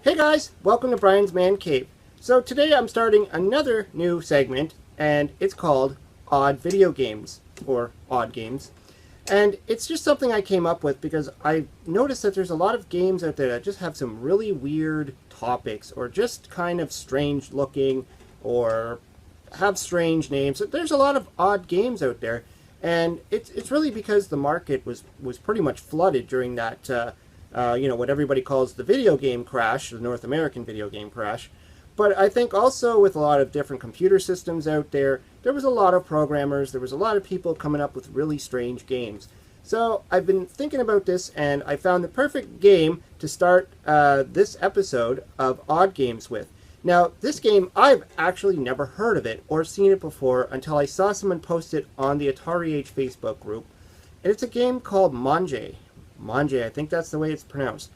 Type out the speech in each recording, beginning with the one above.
Hey guys, welcome to Brian's Man Cave. So today I'm starting another new segment, and it's called Odd Video Games, or Odd Games. And it's just something I came up with because I noticed that there's a lot of games out there that just have some really weird topics, or just kind of strange looking, or have strange names. There's a lot of odd games out there, and it's really because the market was pretty much flooded during that what everybody calls the video game crash, the North American video game crash. But I think also with a lot of different computer systems out there, there was a lot of programmers, there was a lot of people coming up with really strange games. So I've been thinking about this, and I found the perfect game to start this episode of Odd Games with. Now, this game, I've actually never heard of it or seen it before until I saw someone post it on the Atari Age Facebook group. And it's a game called Mangia. Mangia, I think that's the way it's pronounced.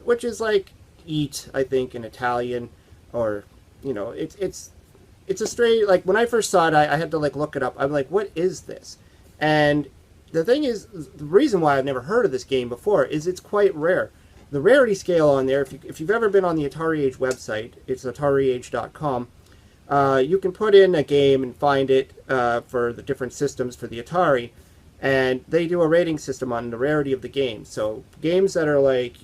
Which is like eat, I think, in Italian. Or, it's a straight, like, when I first saw it, I had to, look it up. I'm like, what is this? And the thing is, the reason why I've never heard of this game before is it's quite rare. The rarity scale on there, if you've ever been on the Atari Age website, it's atariage.com, you can put in a game and find it for the different systems for the Atari, and they do a rating system on the rarity of the game. So games that are like,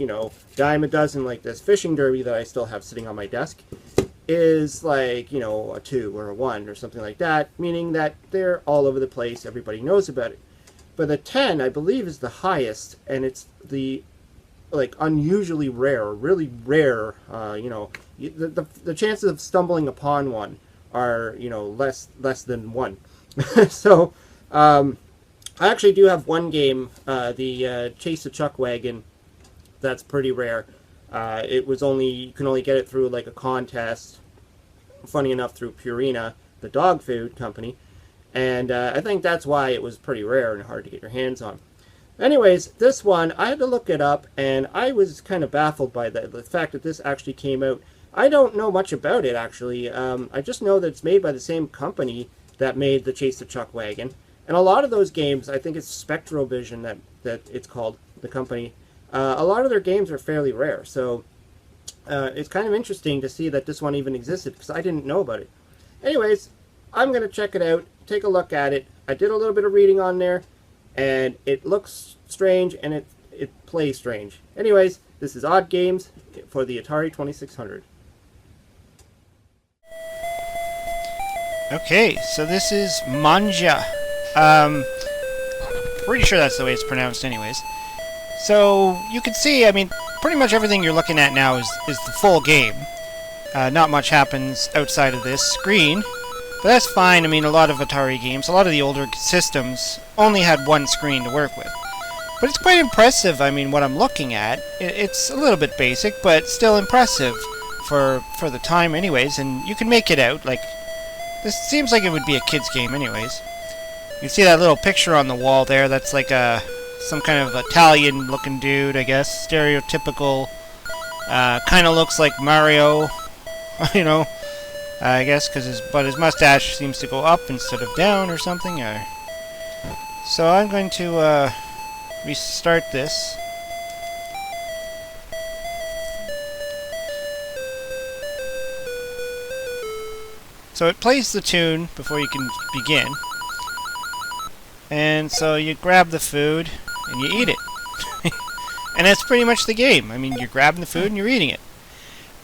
dime a dozen, like this fishing derby that I still have sitting on my desk, is like, a 2 or a 1 or something like that, meaning that they're all over the place, everybody knows about it. But the 10, I believe, is the highest, and it's the unusually rare, really rare. The chances of stumbling upon one are less than 1. So I actually do have one game, the Chase the Chuck Wagon, that's pretty rare. You can only get it through a contest, funny enough, through Purina, the dog food company, and I think that's why it was pretty rare and hard to get your hands on. Anyways, this one, I had to look it up, and I was kind of baffled by the fact that this actually came out. I don't know much about it, actually. I just know that it's made by the same company that made the Chase the Chuck Wagon. And a lot of those games, I think it's Spectrovision that it's called, the company, a lot of their games are fairly rare. So it's kind of interesting to see that this one even existed, because I didn't know about it. Anyways, I'm going to check it out, take a look at it. I did a little bit of reading on there, and it looks strange, and it plays strange. Anyways, this is Odd Games for the Atari 2600. Okay, so this is Mangia. Pretty sure that's the way it's pronounced anyways. So, you can see, pretty much everything you're looking at now is the full game. Not much happens outside of this screen. But that's fine. A lot of Atari games, a lot of the older systems only had one screen to work with. But it's quite impressive, what I'm looking at. It's a little bit basic, but still impressive for the time anyways, and you can make it out. This seems like it would be a kid's game anyways. You see that little picture on the wall there, that's some kind of Italian-looking dude, I guess. Stereotypical, kind of looks like Mario, I guess, but his mustache seems to go up instead of down or something. So I'm going to restart this. So it plays the tune before you can begin. And so you grab the food and you eat it. And that's pretty much the game. You're grabbing the food and you're eating it.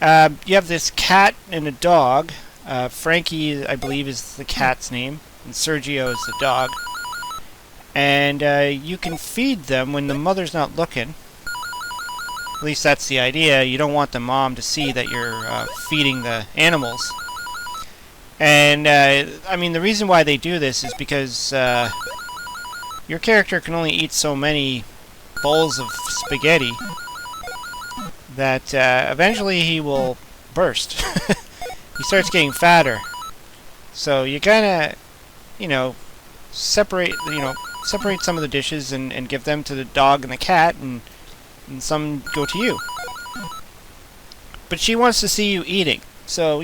You have this cat and a dog. Frankie, I believe, is the cat's name, and Sergio is the dog. And you can feed them when the mother's not looking. At least that's the idea. You don't want the mom to see that you're feeding the animals. And, the reason why they do this is because your character can only eat so many bowls of spaghetti that eventually he will burst. He starts getting fatter. So you kind of, separate some of the dishes and give them to the dog and the cat, and some go to you. But she wants to see you eating. So,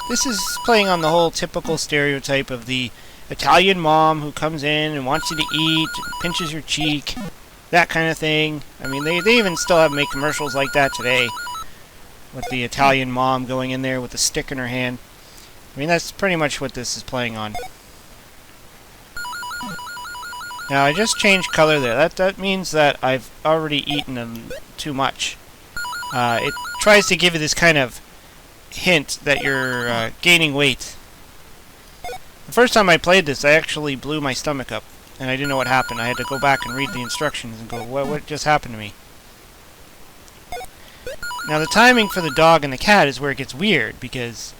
this is playing on the whole typical stereotype of the Italian mom who comes in and wants you to eat, and pinches your cheek, that kind of thing. I mean, they even still have made commercials like that today. with the Italian mom going in there with a stick in her hand. I mean, that's pretty much what this is playing on. Now, I just changed color there. That means that I've already eaten them too much. It tries to give you this kind of hint that you're gaining weight. The first time I played this, I actually blew my stomach up, and I didn't know what happened. I had to go back and read the instructions and go, what just happened to me? Now, the timing for the dog and the cat is where it gets weird, because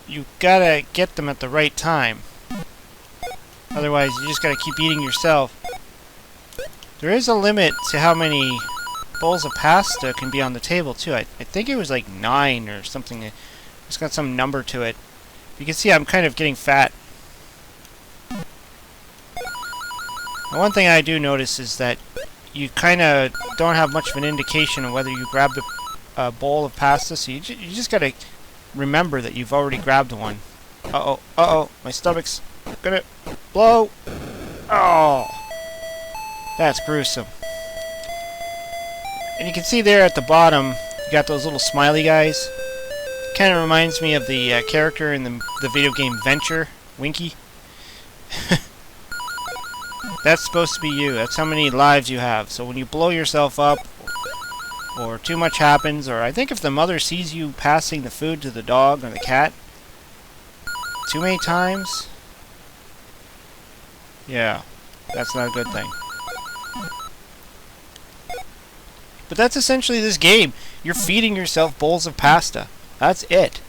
you gotta get them at the right time. Otherwise, you just gotta keep eating yourself. There is a limit to how many bowls of pasta can be on the table, too. I think it was like 9 or something. It's got some number to it. You can see I'm kind of getting fat. Now, one thing I do notice is that you kind of don't have much of an indication of whether you grabbed a bowl of pasta, so you just gotta remember that you've already grabbed one. Uh-oh, my stomach's gonna blow. Oh, that's gruesome. And you can see there at the bottom, you got those little smiley guys. Kind of reminds me of the character in the video game Venture, Winky. That's supposed to be you. That's how many lives you have. So when you blow yourself up, or too much happens, or I think if the mother sees you passing the food to the dog or the cat too many times, yeah, that's not a good thing. But that's essentially this game. You're feeding yourself bowls of pasta. That's it.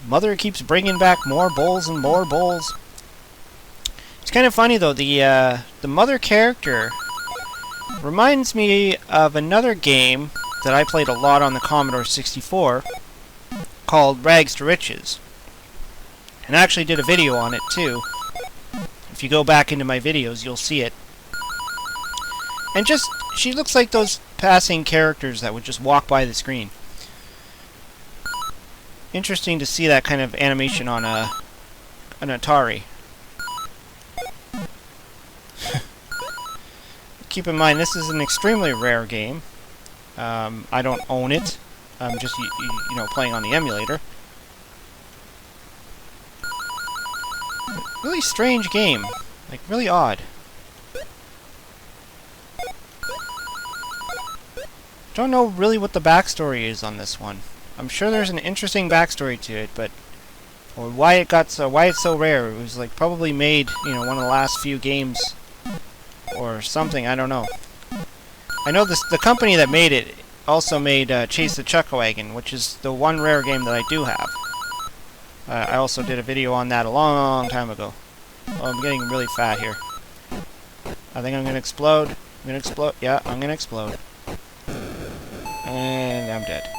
Mother keeps bringing back more bowls and more bowls. It's kind of funny though. The mother character reminds me of another game that I played a lot on the Commodore 64 called Rags to Riches. And I actually did a video on it too. If you go back into my videos, you'll see it. And she looks like those passing characters that would just walk by the screen. Interesting to see that kind of animation on an Atari. Keep in mind, this is an extremely rare game. I don't own it. I'm just, you know, playing on the emulator. Really strange game. Like, really odd. Don't know really what the backstory is on this one. I'm sure there's an interesting backstory to it, but or why it's so rare. It was like probably made, you know, one of the last few games or something. I don't know. I know the company that made it also made Chase the Chuckwagon, which is the one rare game that I do have. I also did a video on that a long time ago. Oh, I'm getting really fat here. I think I'm gonna explode. Yeah, I'm gonna explode. And I'm dead.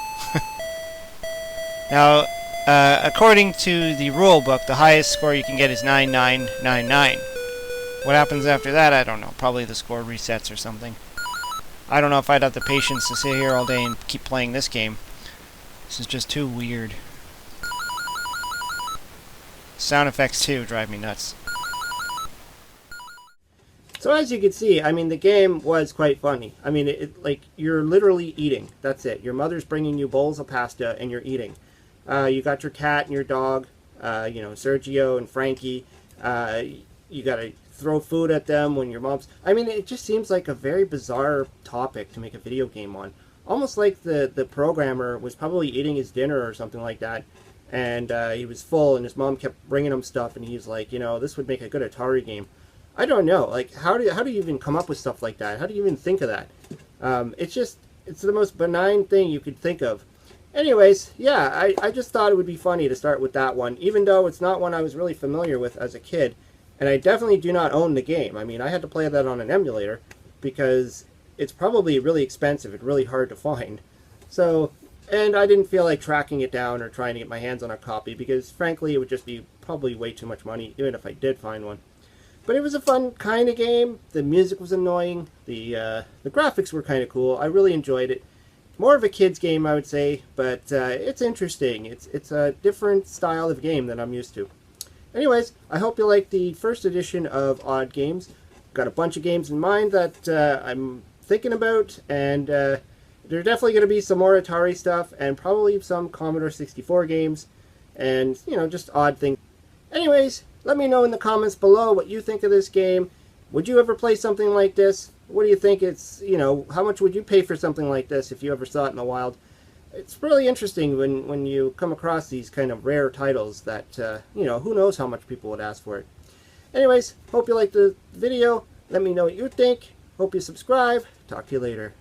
Now, according to the rule book, the highest score you can get is 9999. What happens after that, I don't know. Probably the score resets or something. I don't know if I'd have the patience to sit here all day and keep playing this game. This is just too weird. Sound effects, too, drive me nuts. So as you can see, I mean, the game was quite funny. I mean, like, you're literally eating. That's it. Your mother's bringing you bowls of pasta, and you're eating. You got your cat and your dog, you know, Sergio and Frankie. You got to throw food at them when your mom's... I mean, it just seems like a very bizarre topic to make a video game on. Almost like the programmer was probably eating his dinner or something like that, and he was full, and his mom kept bringing him stuff, and he's like, you know, this would make a good Atari game. I don't know. Like, how do you even come up with stuff like that? How do you even think of that? It's the most benign thing you could think of. Anyways, yeah, I just thought it would be funny to start with that one, even though it's not one I was really familiar with as a kid. And I definitely do not own the game. I mean, I had to play that on an emulator because it's probably really expensive and really hard to find. So, and I didn't feel like tracking it down or trying to get my hands on a copy because, frankly, it would just be probably way too much money, even if I did find one. But it was a fun kind of game. The music was annoying. The graphics were kind of cool. I really enjoyed it. More of a kid's game, I would say, but it's interesting. It's a different style of game than I'm used to. Anyways, I hope you like the first edition of Odd Games. Got a bunch of games in mind that I'm thinking about, and there's definitely going to be some more Atari stuff and probably some Commodore 64 games and, you know, just odd things. Anyways, let me know in the comments below what you think of this game. Would you ever play something like this? What do you think it's, you know, how much would you pay for something like this if you ever saw it in the wild? It's really interesting when you come across these kind of rare titles that, you know, who knows how much people would ask for it. Anyways, hope you liked the video. Let me know what you think. Hope you subscribe. Talk to you later.